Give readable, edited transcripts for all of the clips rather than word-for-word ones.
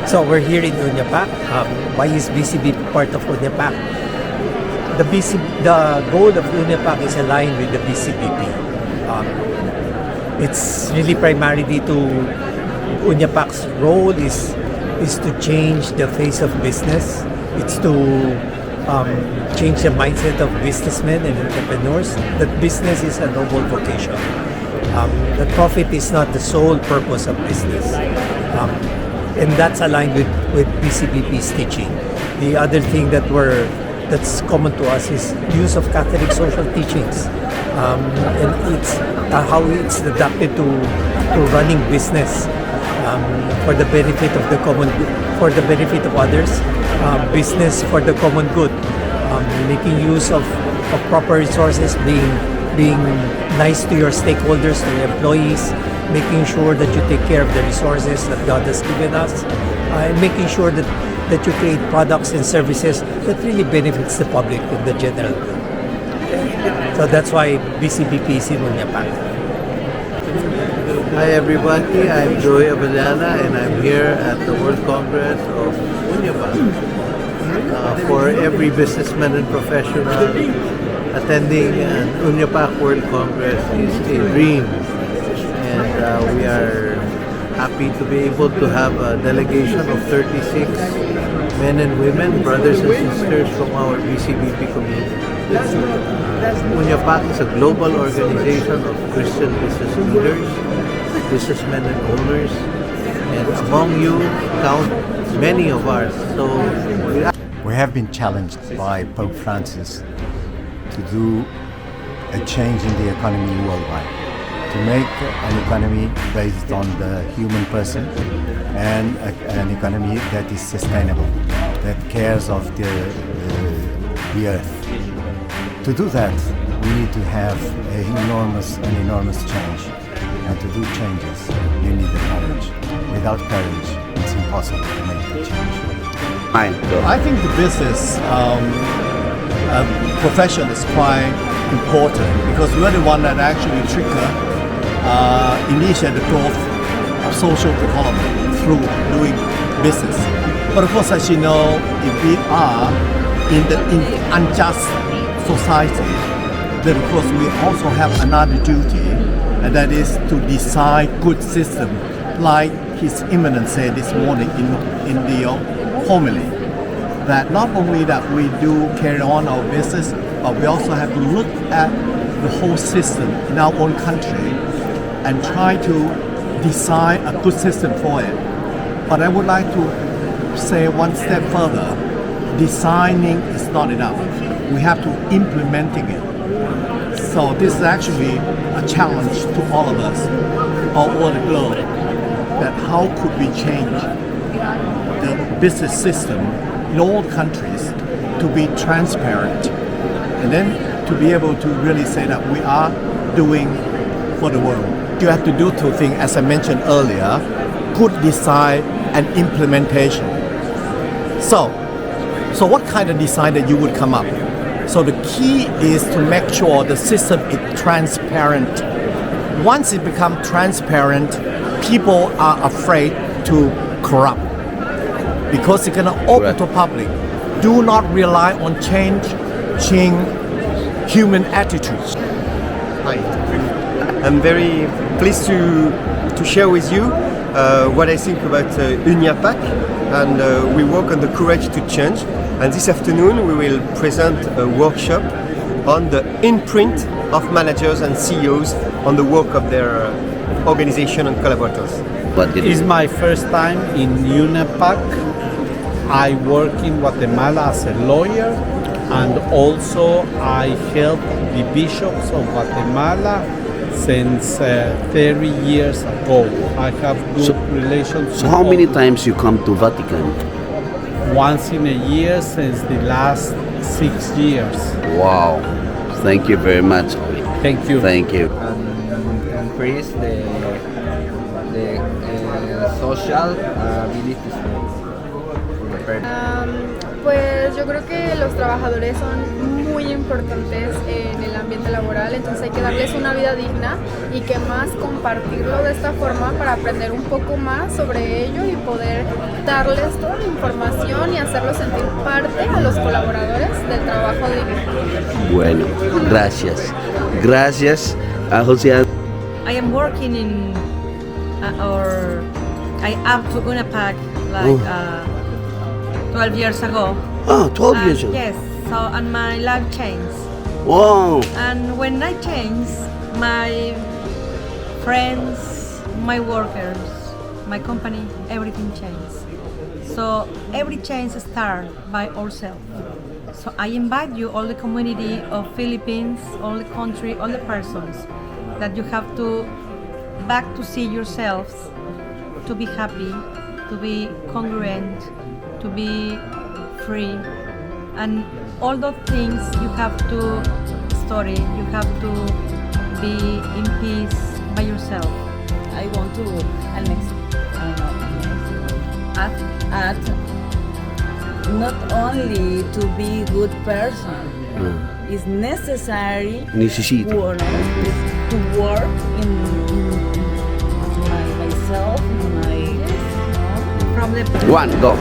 So we're here in UNIAPAC. Why is BCBP part of UNIAPAC? The goal of UNIAPAC is aligned with the BCBP. It's really primarily to UNIAPAC's role is to change the face of business. It's to change the mindset of businessmen and entrepreneurs that business is a noble vocation. That profit is not the sole purpose of business. And that's aligned with BCBP's teaching. The other thing that's common to us is use of Catholic social teachings, and it's how it's adapted to running business for the benefit of the common, for the benefit of others, business for the common good, making use of proper resources, being nice to your stakeholders, to your employees, making sure that you take care of the resources that God has given us, and making sure that you create products and services that really benefits the public and the general good. So that's why BCBP is in UNIAPAC. Hi everybody, I'm Joey Abellana and I'm here at the World Congress of UNIAPAC. For every businessman and professional, attending an UNIAPAC World Congress is a dream. And we are happy to be able to have a delegation of 36 men and women, brothers and sisters from our BCBP community. UNIAPAC is a global organization of Christian business leaders, businessmen and owners, and among you count many of ours. So we have been challenged by Pope Francis to do a change in the economy worldwide, to make an economy based on the human person and an economy that is sustainable, that cares of the earth. To do that, we need to have an enormous change. And to do changes, you need the courage. Without courage, it's impossible to make the change. I think the business profession is quite important because we're the one that actually initiate the growth of social development through doing business. But of course, as you know, if we are in the unjust society, then of course we also have another duty, and that is to design good system, like His Eminence said this morning in the homily, that not only that we do carry on our business, but we also have to look at the whole system in our own country and try to design a good system for it. But I would like to say one step further. Designing is not enough. We have to implementing it. So this is actually a challenge to all of us all over the globe, that how could we change the business system in all countries to be transparent, and then to be able to really say that we are doing for the world. You have to do two things, as I mentioned earlier: good design and implementation. So what kind of design that you would come up? So the key is to make sure the system is transparent. Once it becomes transparent, people are afraid to corrupt because it's going to open to public. Do not rely on changing human attitudes. Hi, I'm very pleased to share with you what I think about UNIAPAC, and we work on the courage to change. And this afternoon we will present a workshop on the imprint of managers and CEOs on the work of their organization and collaborators. It's my first time in UNIAPAC. I work in Guatemala as a lawyer, and also I help the bishops of Guatemala since 30 years ago. I have good relations. So how many times you come to Vatican? Once in a year since the last 6 years. Wow, thank you very much. Thank you. Thank you. Increase the social abilities for the person. Pues Pues yo creo que los trabajadores son muy importantes en el ambiente laboral, entonces hay que darles una vida digna y que más compartirlo de esta forma para aprender un poco más sobre ello y poder darles toda la información y hacerlos sentir parte a los colaboradores del trabajo digno. Bueno, gracias. Gracias a José. I am working in I up to UNIAPAC like 12 years ago. Oh, 12 years ago. Yes, so and my life changed. Wow. And when I changed, my friends, my workers, my company, everything changed. So every change starts by ourselves. So I invite you, all the community of Philippines, all the country, all the persons, that you have to back to see yourselves, to be happy, to be congruent, to be free, and all those things you have to study, you have to be in peace by yourself. I want to add not only to be good person, it's necessary Necesita. to work in myself, From the One, go.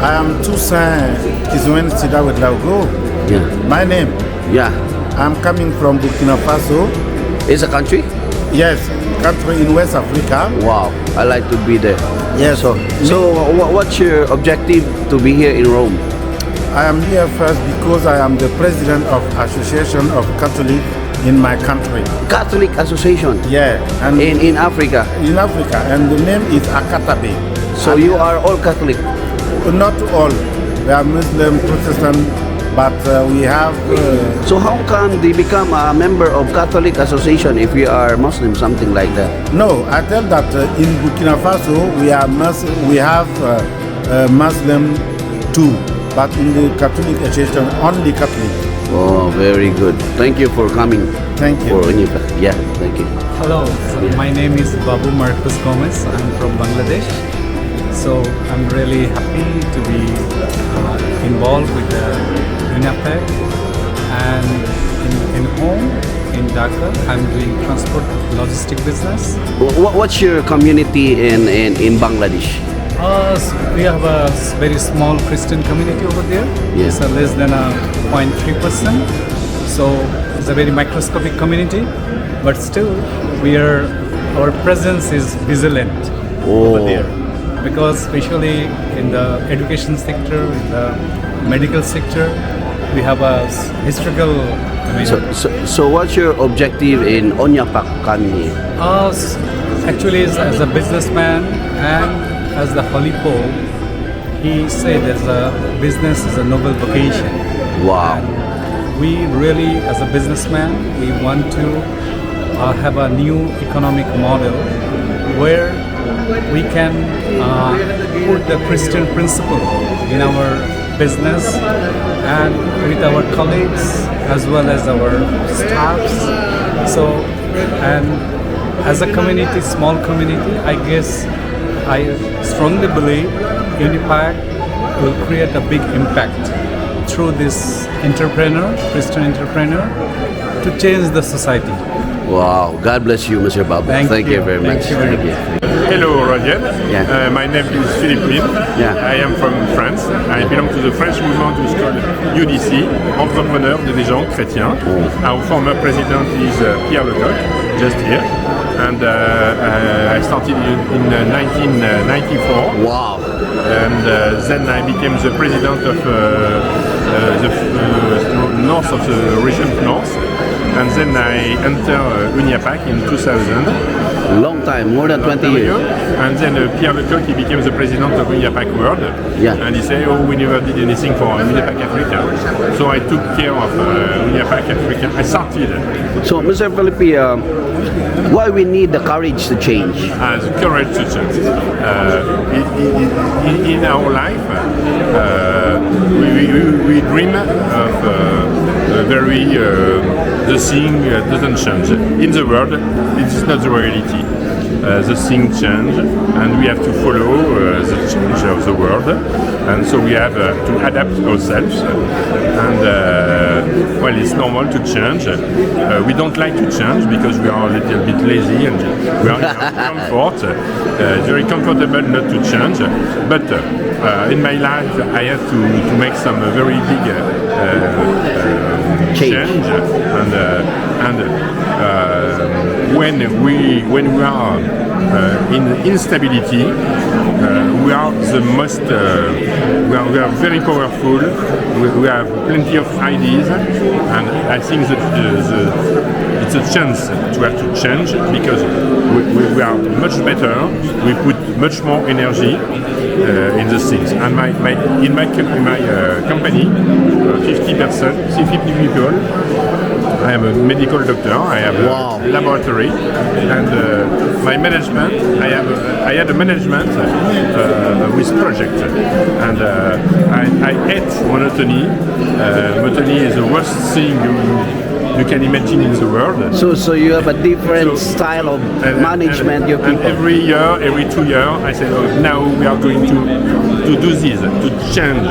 I am Toussaint Kizwen Sidawet Laugo. Yeah. My name. Yeah. I'm coming from Burkina Faso. It's a country? Yes, country in West Africa. Wow. I like to be there. Yes. So what's your objective to be here in Rome? I am here first because I am the president of Association of Catholic in my country. Catholic Association? Yeah. And in Africa? In Africa, and the name is Akatabe. So you are all Catholic? Not all. We are Muslim, Protestant, but we have... So how can they become a member of Catholic Association if you are Muslim, something like that? No, I tell that in Burkina Faso we have Muslim too, but in the Catholic Association only Catholic. Oh, very good. Thank you for coming. Thank you. Yeah, thank you. Hello, my name is Babu Marcus Gomez. I'm from Bangladesh. So I'm really happy to be involved with the UNIAPAC, and in home in Dhaka I'm doing transport logistic business. What's your community in Bangladesh? We have a very small Christian community over there. Yeah. It's less than 0.3%. So it's a very microscopic community, but still our presence is vigilant over there. Because especially in the education sector, in the medical sector, we have a historical... So what's your objective in UNIAPAC coming here? Actually, as a businessman and as the Holy Pope, he said business is a noble vocation. Wow. And we really, as a businessman, we want to have a new economic model where we can put the Christian principle in our business and with our colleagues as well as our staffs. So, and as a community, small community, I guess I strongly believe UNIAPAC will create a big impact through this Christian entrepreneur, to change the society. Wow, God bless you, Mr. Babu. Thank you very much. Thank you. Hello, Rodiel. Yeah. My name is Philippe Lim. Yeah. I am from France. I belong to the French movement which is called UDC, Entrepreneurs, Dirigeants, Chrétiens. Our former president is Pierre Lecoq, just here. And I started in 1994. Wow. And then I became the president of the north of the region north. And then I entered UNIAPAC in 2000. Long time, more than 20 years. And then Pierre Lecoq, he became the president of UNIAPAC World. Yeah. And he said, oh, we never did anything for UNIAPAC Africa. So I took care of UNIAPAC Africa. I started. So, Mr. Felipe, why we need the courage to change? The courage to change. In our life, we dream of the thing doesn't change. In the world, it is not the reality. the things change, and we have to follow the change of the world, and so we have to adapt ourselves. And well, it's normal to change. We don't like to change because we are a little bit lazy and we are in comfort. It's very comfortable not to change, but in my life I have to make some very big change, and when we are in instability, we are the most we are very powerful. We have plenty of ideas, and I think that it's a chance to have to change because we are much better. We put much more energy in the things. And in my company, 50 people. I am a medical doctor. I have a laboratory, and my management. I had a management with project, and I hate monotony. Monotony is the worst thing you can imagine in the world. So you have a different style of management. Your people. And every year, every 2 years, I say, oh, now we are going to do this, to change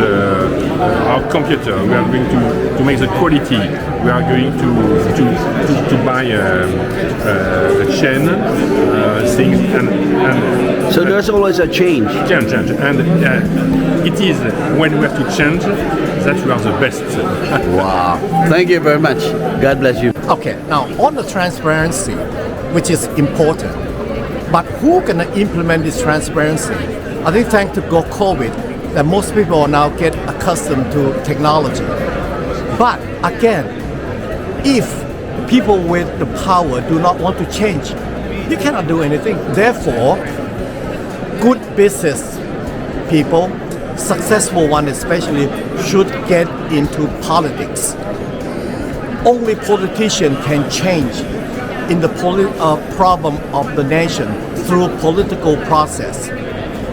our computer. We are going to make the quality. We are going to buy a chain things and so there's always a change. Change, and it is when we have to change that we are the best. Wow! Thank you very much. God bless you. Okay, now on the transparency, which is important, but who can implement this transparency? I think thanks to COVID, that most people now get accustomed to technology. But again, if people with the power do not want to change, you cannot do anything. Therefore, good business people, successful ones especially, should get into politics. Only politicians can change in the problem of the nation through political process.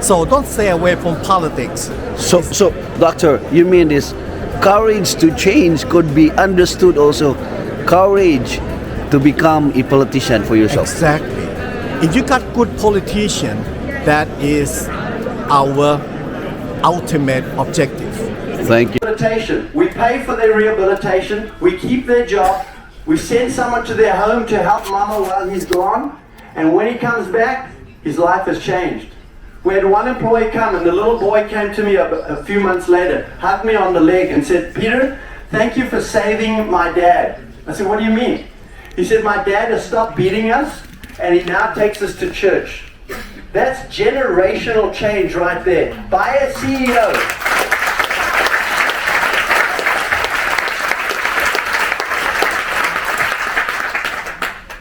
So don't stay away from politics. So doctor, you mean this courage to change could be understood also courage to become a politician for yourself? Exactly. If you got good politician, that is our ultimate objective. Thank you. Rehabilitation. We pay for their rehabilitation, we keep their job, we send someone to their home to help mama while he's gone, and when he comes back, his life has changed. We had one employee come, and the little boy came to me a few months later, hugged me on the leg and said, "Peter, thank you for saving my dad." I said, "What do you mean?" He said, "My dad has stopped beating us, and he now takes us to church." That's generational change right there by a CEO.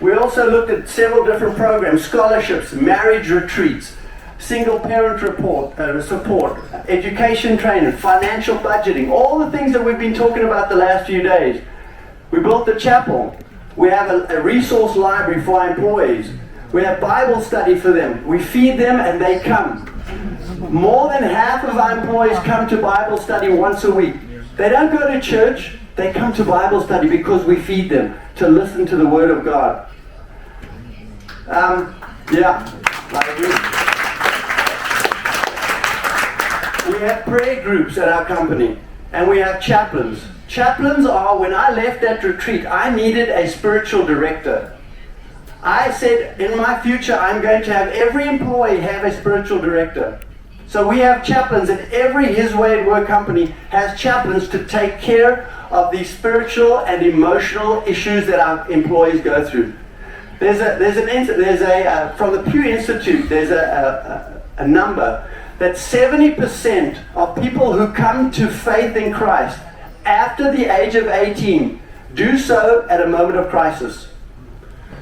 We also looked at several different programs, scholarships, marriage retreats, single parent support, education training, financial budgeting, all the things that we've been talking about the last few days. We built the chapel. We have a resource library for our employees. We have Bible study for them. We feed them and they come. More than half of our employees come to Bible study once a week. They don't go to church, they come to Bible study because we feed them to listen to the Word of God. I agree. We have prayer groups at our company, and we have chaplains. Chaplains are, when I left that retreat, I needed a spiritual director. I said, in my future, I'm going to have every employee have a spiritual director. So we have chaplains, and every His Way at Work company has chaplains to take care of the spiritual and emotional issues that our employees go through. From the Pew Institute, there's a number that 70% of people who come to faith in Christ after the age of 18 do so at a moment of crisis.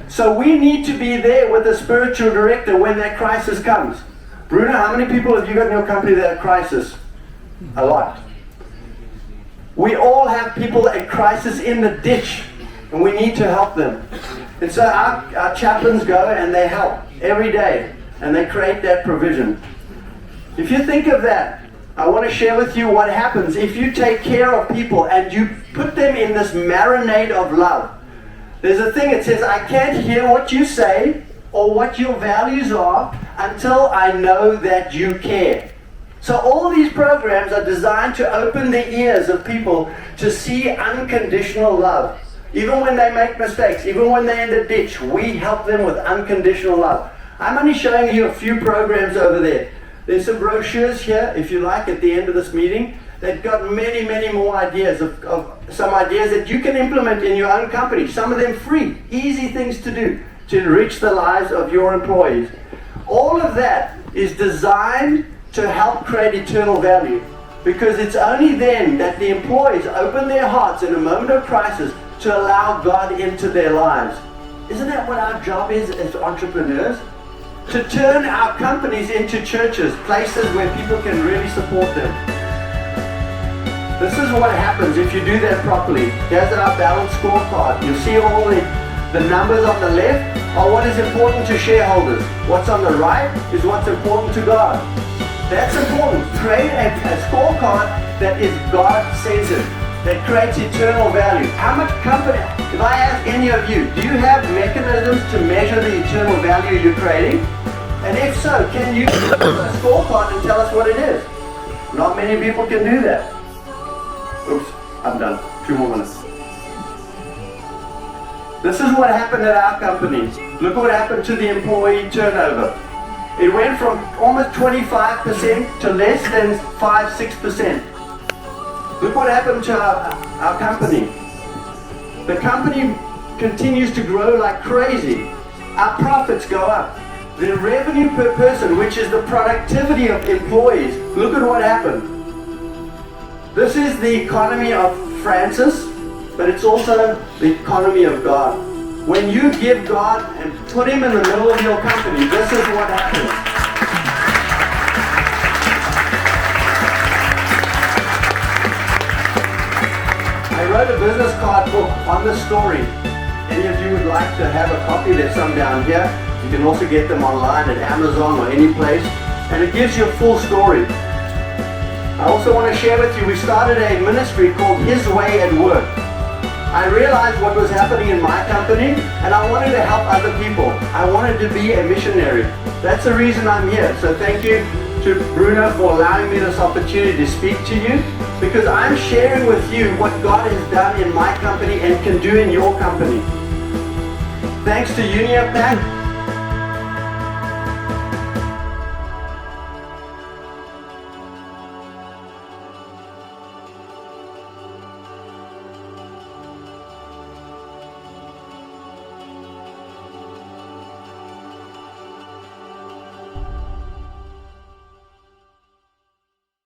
So we need to be there with a spiritual director when that crisis comes. Bruno, how many people have you got in your company that are crisis? A lot. We all have people at crisis in the ditch, and we need to help them. And so our chaplains go and they help every day, and they create that provision. If you think of that, I want to share with you what happens if you take care of people and you put them in this marinade of love. There's a thing that says, I can't hear what you say or what your values are until I know that you care. So all these programs are designed to open the ears of people to see unconditional love. Even when they make mistakes, even when they're in the ditch, we help them with unconditional love. I'm only showing you a few programs over there. There's some brochures here, if you like, at the end of this meeting. They've got many, many more ideas of some ideas that you can implement in your own company. Some of them free, easy things to do to enrich the lives of your employees. All of that is designed to help create eternal value, because it's only then that the employees open their hearts in a moment of crisis to allow God into their lives. Isn't that what our job is as entrepreneurs? To turn our companies into churches, places where people can really support them. This is what happens if you do that properly. Here's our balance scorecard. You see all the numbers on the left are what is important to shareholders. What's on the right is what's important to God. That's important. Create a scorecard that is God-centered, that creates eternal value. How much company, if I ask any of you, do you have mechanisms to measure the eternal value you're creating? And if so, can you do a scorecard and tell us what it is? Not many people can do that. Oops, I'm done. 2 more minutes. This is what happened at our company. Look what happened to the employee turnover. It went from almost 25% to less than 5-6%. Look what happened to our company. The company continues to grow like crazy. Our profits go up. The revenue per person, which is the productivity of employees, look at what happened. This is the economy of Francis, but it's also the economy of God. When you give God and put Him in the middle of your company, this is what happens. I wrote a business card book on this story. Any of you would like to have a copy? There's some down here. You can also get them online at Amazon or any place. And it gives you a full story. I also want to share with you, we started a ministry called His Way at Work. I realized what was happening in my company, and I wanted to help other people. I wanted to be a missionary. That's the reason I'm here. So thank you to Bruno for allowing me this opportunity to speak to you, because I'm sharing with you what God has done in my company and can do in your company. Thanks to UNIAPAC,